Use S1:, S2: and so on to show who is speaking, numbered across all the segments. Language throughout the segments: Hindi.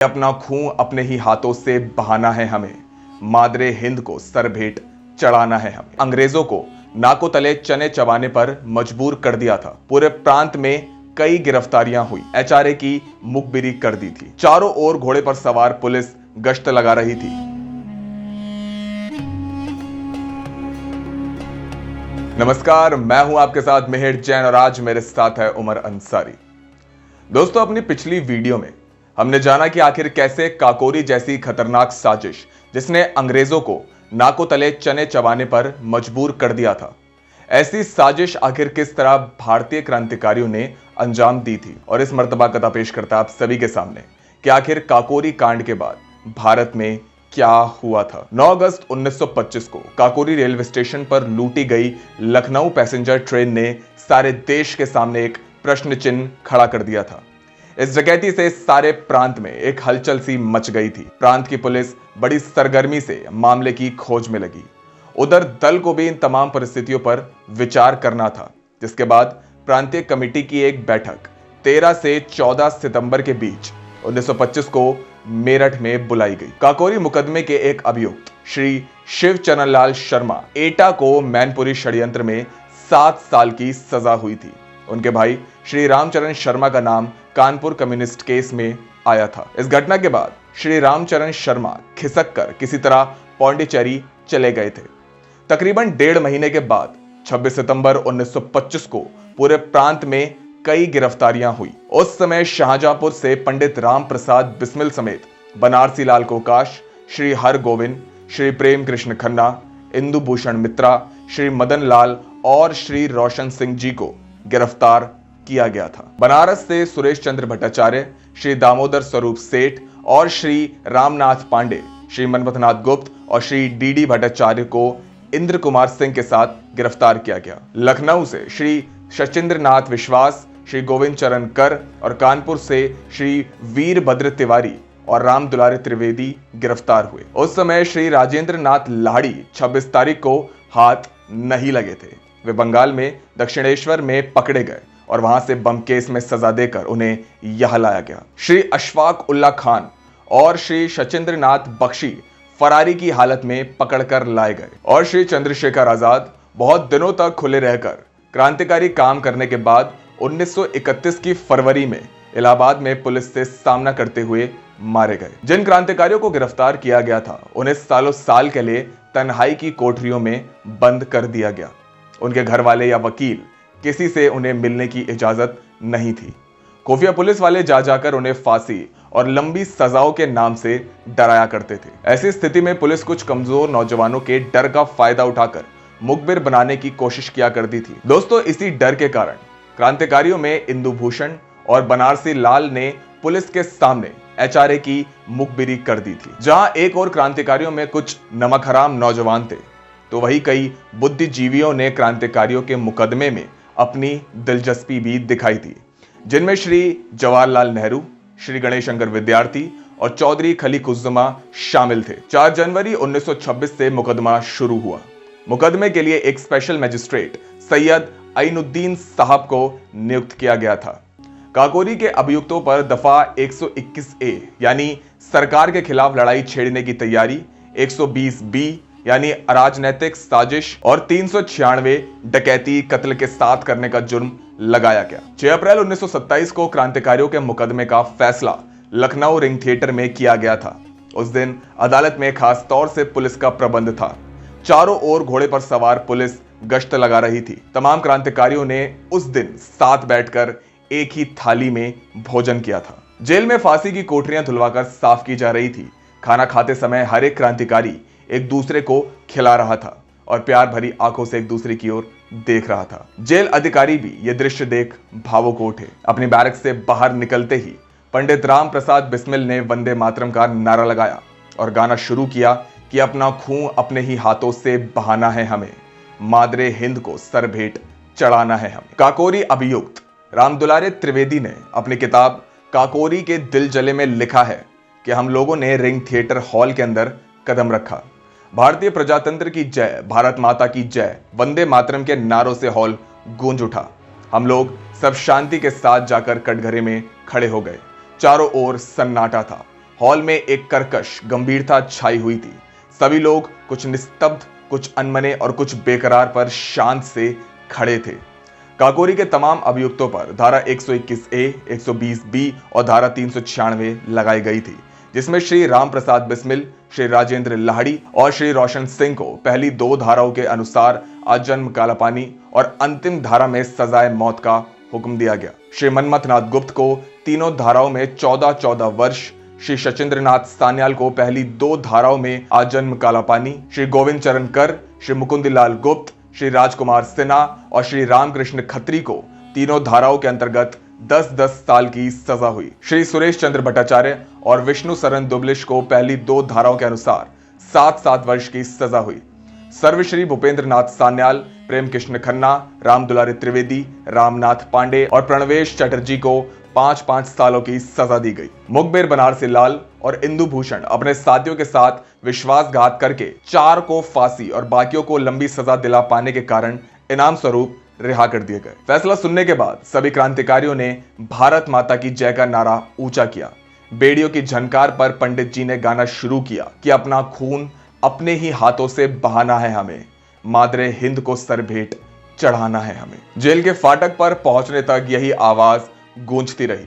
S1: अपना खून अपने ही हाथों से बहाना है हमें, मादरे हिंद को सर भेंट चढ़ाना है हमें। अंग्रेजों को नाकों तले चने चबाने पर मजबूर कर दिया था। पूरे प्रांत में कई गिरफ्तारियां हुई, एचआरए की मुखबिरी कर दी थी। चारों ओर घोड़े पर सवार पुलिस गश्त लगा रही थी। नमस्कार, मैं हूं आपके साथ मिहिर जैन और आज मेरे साथ है उमर अंसारी। दोस्तों, अपनी पिछली वीडियो में हमने जाना कि आखिर कैसे काकोरी जैसी खतरनाक साजिश, जिसने अंग्रेजों को नाकों तले चने चबाने पर मजबूर कर दिया था, ऐसी साजिश आखिर किस तरह भारतीय क्रांतिकारियों ने अंजाम दी थी। और इस मर्तबा कथा पेश करता आप सभी के सामने कि आखिर काकोरी कांड के बाद भारत में क्या हुआ था। 9 अगस्त 1925 को काकोरी रेलवे स्टेशन पर लूटी गई लखनऊ पैसेंजर ट्रेन ने सारे देश के सामने एक प्रश्न चिन्ह खड़ा कर दिया था। इस डकैती से सारे प्रांत में एक हलचल सी मच गई थी। प्रांत की पुलिस बड़ी सरगर्मी से मामले की खोज में लगी। उधर दल को भी इन तमाम परिस्थितियों पर विचार करना था, जिसके बाद प्रांतीय कमेटी की एक बैठक 13 से 14 सितंबर के बीच 1925 को मेरठ में बुलाई गई। काकोरी मुकदमे के एक अभियुक्त श्री शिवचरण लाल शर्मा एटा को मैनपुरी षड्यंत्र में 7 साल की सजा हुई थी। उनके भाई श्री रामचरण शर्मा का नाम कानपुर कम्युनिस्ट केस में आया था। इस घटना के बाद श्री रामचरण शर्मा खिसक कर किसी तरह पौंडीचेरी चले गए थे। तकरीबन 1.5 महीने के बाद 26 सितंबर 1925 को पूरे प्रांत में कई गिरफ्तारियां हुई। उस समय शाहजहांपुर से पंडित राम प्रसाद बिस्मिल समेत बनारसी लाल कोकाश, श्री हर गोविंद, श्री प्रेम कृष्ण खन्ना, इंदु भूषण मित्रा, श्री मदन लाल और श्री रोशन सिंह जी को गिरफ्तार किया गया था। बनारस से सुरेश चंद्र भट्टाचार्य, श्री दामोदर स्वरूप सेठ और श्री रामनाथ पांडे, श्री मनमथनाथ गुप्त और श्री डी भट्टाचार्य को इंद्र कुमार सिंह के साथ गिरफ्तार किया गया। लखनऊ से श्री शचीन्द्र नाथ विश्वास, श्री गोविंद चरण कर और कानपुर से श्री वीरभद्र तिवारी और राम दुलारे त्रिवेदी गिरफ्तार हुए। उस समय श्री राजेंद्र नाथ लाहिड़ी 26 तारीख को हाथ नहीं लगे थे। वे बंगाल में दक्षिणेश्वर में पकड़े गए और वहां से बम केस में सजा देकर उन्हें यहां लाया गया। श्री अशफाक उल्ला खान और श्री शचीन्द्र नाथ बख्शी फरारी की हालत में पकड़कर लाए गए और श्री चंद्रशेखर आजाद बहुत दिनों तक खुले रहकर क्रांतिकारी काम करने के बाद 1931 की फरवरी में इलाहाबाद में पुलिस से सामना करते हुए मारे गए। जिन क्रांतिकारियों को गिरफ्तार किया गया था, उन्हें सालों साल के लिए तन्हाई की कोठरियों में बंद कर दिया गया। उनके घर वाले या वकील किसी से उन्हें मिलने की इजाजत नहीं थी। खुफिया पुलिस वाले जा जाकर उन्हें फांसी और लंबी सजाओं के नाम से डराया करते थे। ऐसी स्थिति में पुलिस कुछ कमजोर नौजवानों के डर का फायदा उठाकर मुखबिर बनाने की कोशिश किया करती थी। दोस्तों, इसी डर के कारण क्रांतिकारियों में इंदु भूषण और बनारसी लाल ने पुलिस के सामने एचआरए की मुखबिरी कर दी थी। जहां एक और क्रांतिकारियों में कुछ नमक हराम नौजवान थे, तो वही कई बुद्धिजीवियों ने क्रांतिकारियों के मुकदमे में अपनी दिलचस्पी भी दिखाई थी, जिनमें श्री जवाहरलाल नेहरू, श्री गणेश शंकर विद्यार्थी और चौधरी खलीकुज्जमा शामिल थे। 4 जनवरी 1926 से मुकदमा शुरू हुआ। मुकदमे के लिए एक स्पेशल मजिस्ट्रेट सैयद ऐनुद्दीन साहब को नियुक्त किया गया था। काकोरी के अभियुक्तों पर दफा 121A यानी सरकार के खिलाफ लड़ाई छेड़ने की तैयारी, 120B यानी अराजनैतिक साजिश और 396 डकैती कत्ल के साथ करने का जुर्म लगाया गया। 6 अप्रैल 1927 को क्रांतिकारियों के मुकदमे का फैसला लखनऊ रिंग थिएटर में किया गया था। उस दिन अदालत में खास तौर से पुलिस का प्रबंध था। चारों ओर घोड़े पर सवार पुलिस गश्त लगा रही थी। तमाम क्रांतिकारियों ने उस दिन साथ बैठकर एक ही थाली में भोजन किया था। जेल में फांसी की कोठरियां धुलवाकर साफ की जा रही थी। खाना खाते समय हर एक क्रांतिकारी एक दूसरे को खिला रहा था और प्यार भरी आंखों से एक दूसरे की ओर देख रहा था। जेल अधिकारी भी यह दृश्य देख भावुक हो उठे। अपनी बैरक से बाहर निकलते ही पंडित राम प्रसाद बिस्मिल ने वंदे मातरम का नारा लगाया और गाना शुरू किया कि अपना खून अपने ही हाथों से बहाना है हमें, मादरे हिंद को सर भेंट चढ़ाना है हमें। काकोरी अभियुक्त राम दुलारे त्रिवेदी ने अपनी किताब काकोरी के दिल जले में लिखा है कि हम लोगों ने रिंग थिएटर हॉल के अंदर कदम रखा। भारतीय प्रजातंत्र की जय, भारत माता की जय, वंदे मातरम के नारों से हॉल गूंज उठा। हम लोग सब शांति के साथ जाकर कटघरे में खड़े हो गए। चारों ओर सन्नाटा था। हॉल में एक कर्कश गंभीरता छाई हुई थी। सभी लोग कुछ निस्तब्ध, कुछ अनमने और कुछ बेकरार पर शांत से खड़े थे। काकोरी के तमाम अभियुक्तों पर धारा 121A, 120B और धारा 396 लगाई गई थी, जिसमें श्री राम प्रसाद बिस्मिल, श्री राजेंद्र लाहड़ी और श्री रोशन सिंह को पहली 2 धाराओं के अनुसार आजन्म कालापानी और अंतिम धारा में सजाए मौत का हुक्म दिया गया। श्री मनमथ नाथ गुप्त को तीनों धाराओं में 14-14 वर्ष, श्री सचिंद्र नाथ सान्याल को पहली 2 धाराओं में आजन्म कालापानी, श्री गोविंद चरण कर, श्री मुकुंदलाल गुप्त, श्री राजकुमार सिन्हा और श्री रामकृष्ण खत्री को तीनों धाराओं के अंतर्गत 10-10 साल की सजा हुई। श्री सुरेश चंद्र भट्टाचार्य और विष्णु सरन दुबलिश को पहली 2 धाराओं के अनुसार 7-7 वर्ष की सजा हुई। सर्वश्री भूपेंद्र नाथ सान्याल, प्रेम कृष्ण खन्ना, राम दुलारी त्रिवेदी, रामनाथ पांडे और प्रणवेश चटर्जी को 5-5 सालों की सजा दी गई। मुखबिर बनारसी लाल और इंदु भूषण अपने साथियों के साथ विश्वासघात करके 4 को फांसी और बाकियों को लंबी सजा दिला पाने के कारण इनाम स्वरूप रिहा कर दिए गए। फैसला सुनने के बाद सभी क्रांतिकारियों ने भारत माता की जय का नारा ऊंचा किया। बेड़ियों की झनकार पर पंडित जी ने गाना शुरू किया कि अपना खून अपने ही हाथों से बहाना है हमें, मादरे हिंद को सर भेंट चढ़ाना है हमें। जेल के फाटक पर पहुंचने तक यही आवाज गूंजती रही।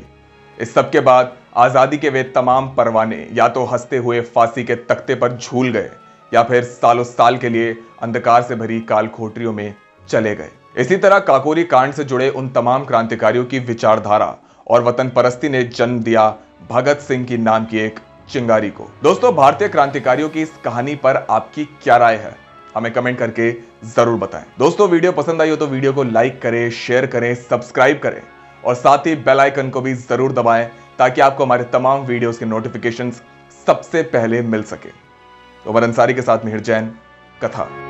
S1: इस सब के बाद आजादी के वे तमाम परवाने या तो हंसते हुए फांसी के तख्ते पर झूल गए या फिर सालों साल के लिए अंधकार से भरी काल कोठरियों में चले गए। इसी तरह काकोरी कांड से जुड़े उन तमाम क्रांतिकारियों की विचारधारा और वतन परस्ती ने जन्म दिया भगत सिंह की नाम की एक चिंगारी को। दोस्तों, भारतीय क्रांतिकारियों की इस कहानी पर आपकी क्या राय है, हमें कमेंट करके जरूर बताएं। दोस्तों, वीडियो पसंद आई हो तो वीडियो को लाइक करें, शेयर करें, सब्सक्राइब करें और साथ ही बेल आइकन को भी जरूर दबाएं ताकि आपको हमारे तमाम वीडियोस के नोटिफिकेशंस सबसे पहले मिल सके। उमर अंसारी के साथ मिहिर जैन, कथा।